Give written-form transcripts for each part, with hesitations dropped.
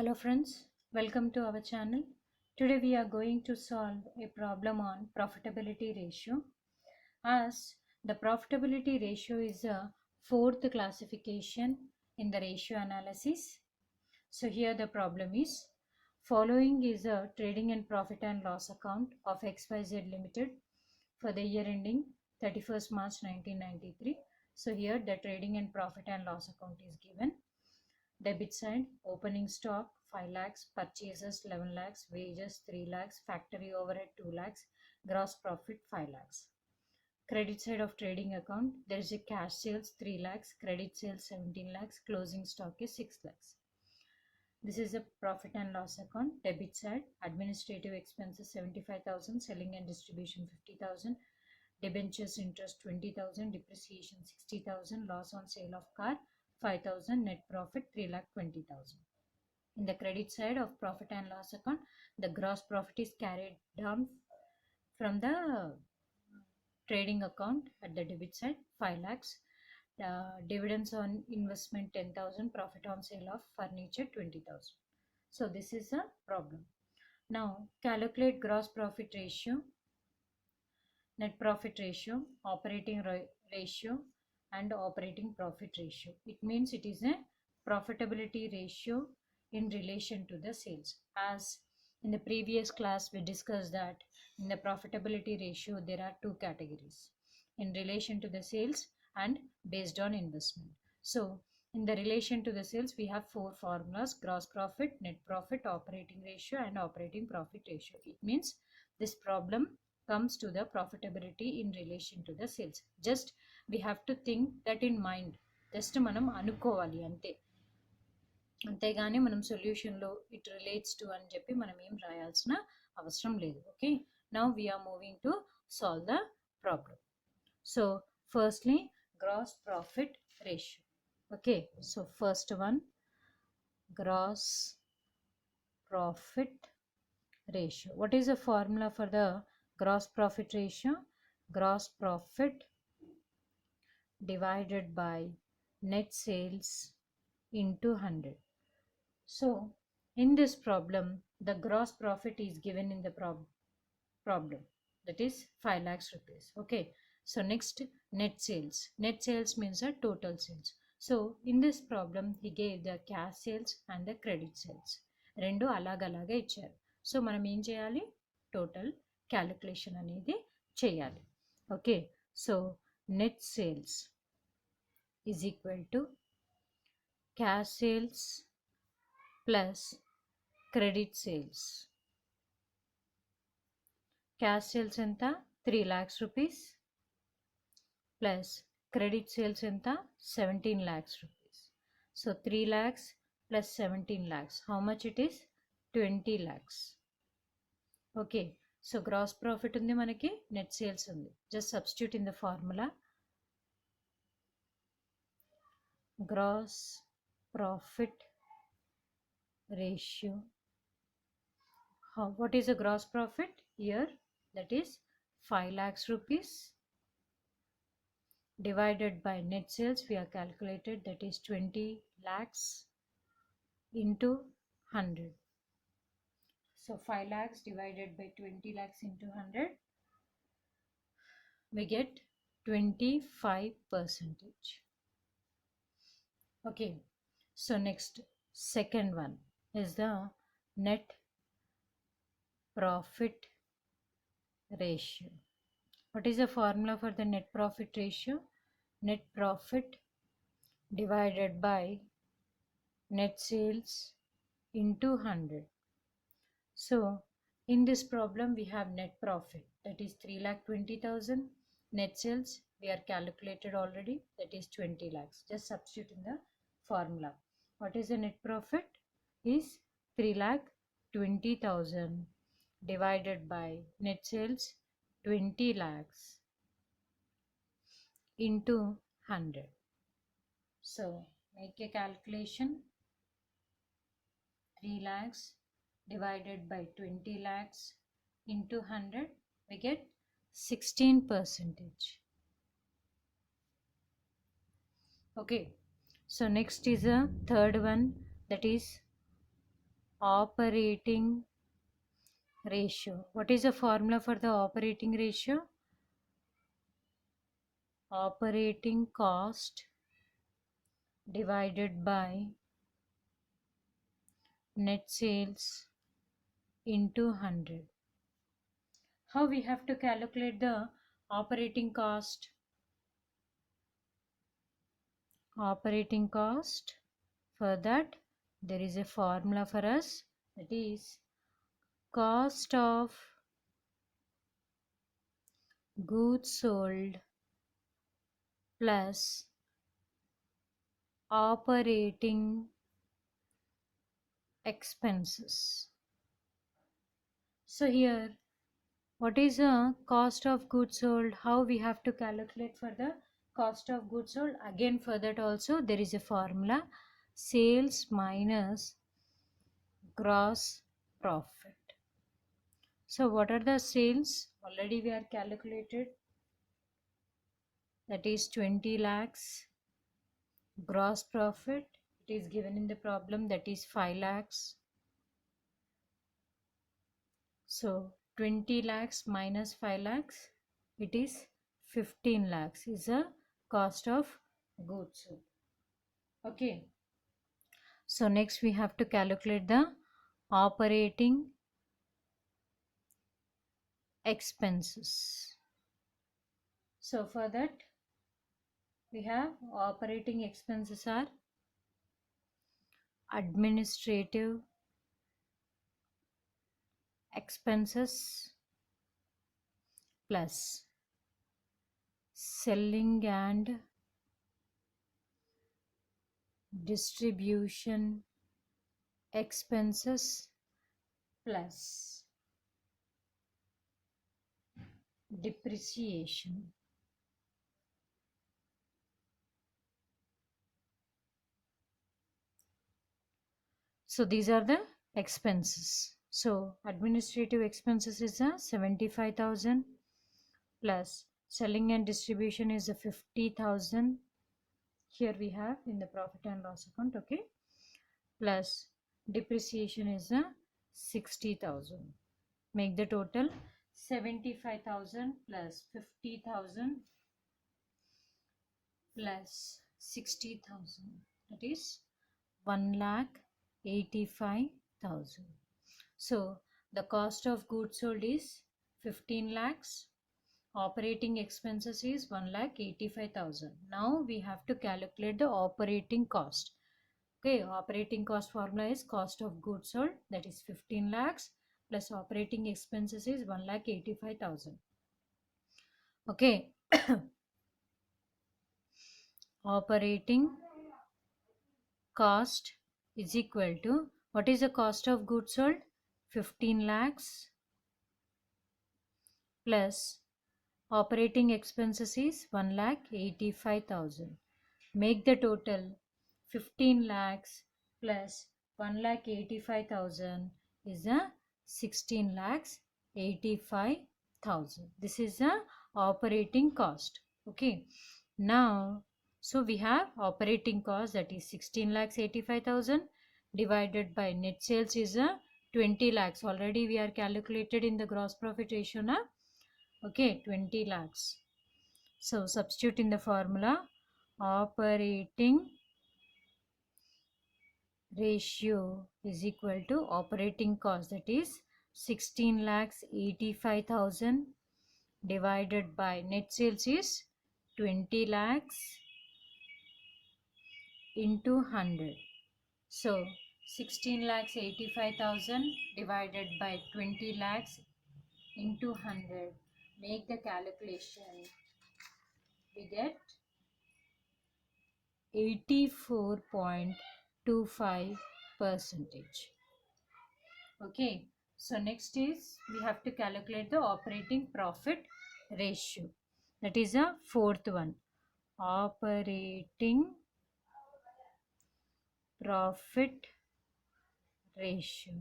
Hello friends, welcome to our channel. Today we are going to solve a problem on profitability ratio. As the profitability ratio is a fourth classification in the ratio analysis. So here the problem is, following is a trading and profit and loss account of XYZ Limited for the year ending 31st March 1993. So here the trading and profit and loss account is given. Debit side, opening stock 5 lakhs, purchases 11 lakhs, wages 3 lakhs, factory overhead 2 lakhs, gross profit 5 lakhs. Credit side of trading account, there is a cash sales 3 lakhs, credit sales 17 lakhs, closing stock is 6 lakhs. This is a profit and loss account. Debit side, administrative expenses 75,000, selling and distribution 50,000, debentures interest 20,000, depreciation 60,000, loss on sale of car 5,000, net profit 3,20,000. In the credit side of profit and loss account, the gross profit is carried down from the trading account at the debit side 5 lakhs. Dividends on investment 10,000, profit on sale of furniture 20,000. So this is a problem. Now calculate gross profit ratio, net profit ratio, operating ratio and operating profit ratio. It means it is a profitability ratio in relation to the sales. As in the previous class we discussed that in the profitability ratio there are two categories, in relation to the sales and based on investment. So in the relation to the sales we have four formulas: gross profit, net profit, operating ratio and operating profit ratio. It means this problem comes to the profitability in relation to the sales. Just we have to think that in mind. Just మనం అనుకోవాలి అంతే, అంతేగాని మనం సొల్యూషన్లో it relates to అని చెప్పి మనం ఏం రాయాల్సిన అవసరం లేదు. Okay, now we're moving to solve the problem. So firstly gross profit ratio. Okay, so first one, gross profit ratio. What is the formula for the gross profit ratio? Gross profit divided by net sales into 100. So in this problem the gross profit is given in the problem, that is 5 lakhs rupees. Okay, so next, net sales. Net sales means a total sales. So in this problem he gave the cash sales and the credit sales, రెండు అలాగలాగా ఇచ్చారు. So మనం ఏం చేయాలి, total calculation అనేది చేయాలి. Okay, so net sales is equal to cash sales plus credit sales. Cash sales ఎంత, 3 lakhs rupees plus credit sales ఎంత, 17 lakhs rupees. So 3 lakhs plus 17 lakhs, how much it is, 20 lakhs. Okay, so gross profit undi manaki, net sales undi. Just substitute in the formula. Gross profit ratio. What is the gross profit here? That is 5 lakhs rupees divided by net sales we are calculated, that is 20 lakhs into 100. So 5 lakhs divided by 20 lakhs into 100, we get 25%. Okay, so next, second one is the net profit ratio. What is the formula for the net profit ratio? Net profit divided by net sales into 100. So in this problem we have net profit, that is 3,20,000. Net sales we are calculated already, that is 20 lakhs. Just substitute in the formula. What is the net profit? Is 3,20,000 divided by net sales 20 lakhs into 100. So make a calculation. 3 lakhs divided by 20 lakhs into 100, we get 16%. Okay, so next is a third one, that is operating ratio. What is the formula for the operating ratio? Operating cost divided by net sales into 100. How we have to calculate the operating cost? Operating cost, for that there is a formula for us, that is cost of goods sold plus operating expenses. So here, what is the cost of goods sold? How we have to calculate for the cost of goods sold? Again, for that also there is a formula, sales minus gross profit. So what are the sales? Already we are calculated, that is 20 lakhs. Gross profit, it is given in the problem, that is 5 lakhs. So 20 lakhs minus 5 lakhs, it is 15 lakhs is the cost of goods sold. Okay. So next we have to calculate the operating expenses. So for that we have operating expenses are administrative expenses plus selling and distribution expenses plus depreciation. So these are the expenses. So administrative expenses is a 75,000 plus selling and distribution is a 50,000. Here we have in the profit and loss account, okay, plus depreciation is a 60,000. Make the total 75,000 plus 50,000 plus 60,000, that is 1,85,000. So the cost of goods sold is 15 lakhs. Operating expenses is 1,85,000. Now we have to calculate the operating cost. Okay, operating cost formula is cost of goods sold, that is 15 lakhs plus operating expenses is 1,85,000. Okay. Operating cost is equal to, what is the cost of goods sold? 15 lakhs plus operating expenses is 1,85,000. Make the total 15 lakhs plus 1,85,000 is a 16 lakhs 85,000. This is the operating cost. Okay. Now, so we have operating cost, that is 16 lakhs 85,000 divided by net sales is a 20 lakhs. Already we are calculated in the gross profit ratio na. Okay, 20 lakhs. So substitute in the formula, operating ratio is equal to operating cost, that is 16 lakhs 85,000 divided by net sales is 20 lakhs into 100. So 16 lakhs 85,000 divided by 20 lakhs into 100. Make the calculation. We get 84.25%. Okay. So next is we have to calculate the operating profit ratio. That is a fourth one. Operating profit ratio.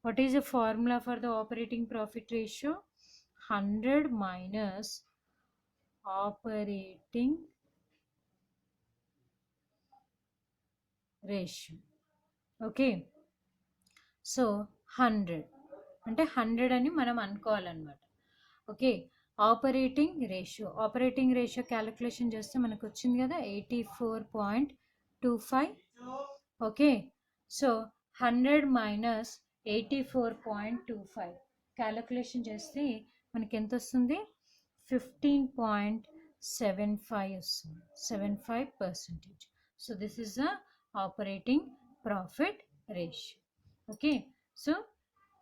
What is the formula for the operating profit ratio? 100 minus operating ratio. Okay. So 100 అంటే 100 అని మనం అనుకోవాలన్నమాట. Okay, operating ratio calculation చేస్తే మనకు వచ్చింది కదా 84.25. Okay, so 100 minus 84.25 calculation చేస్తే మనకి ఎంత వస్తుంది? 15.75 వస్తుంది, 75%. So this is the operating profit ratio. Okay, so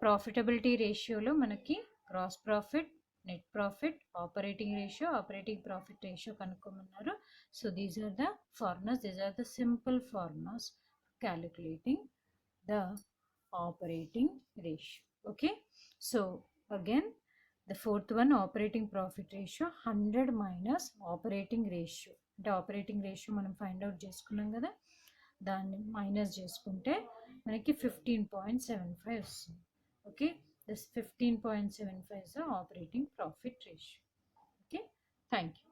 profitability రేషియోలో మనకి gross profit, net profit, operating profit ratio కనుక్కోమన్నారు. So these are the formulas, these are the simple formulas calculating the operating ratio. Okay, so again the fourth one, operating profit ratio, 100 minus operating ratio. అంటే operating ratio మనం find out చేసుకున్నాం కదా, దాన్ని minus చేసుకుంటే మనకి 15.75 వస్తుంది. Okay, this 15.75 is the operating profit ratio. Okay, thank you.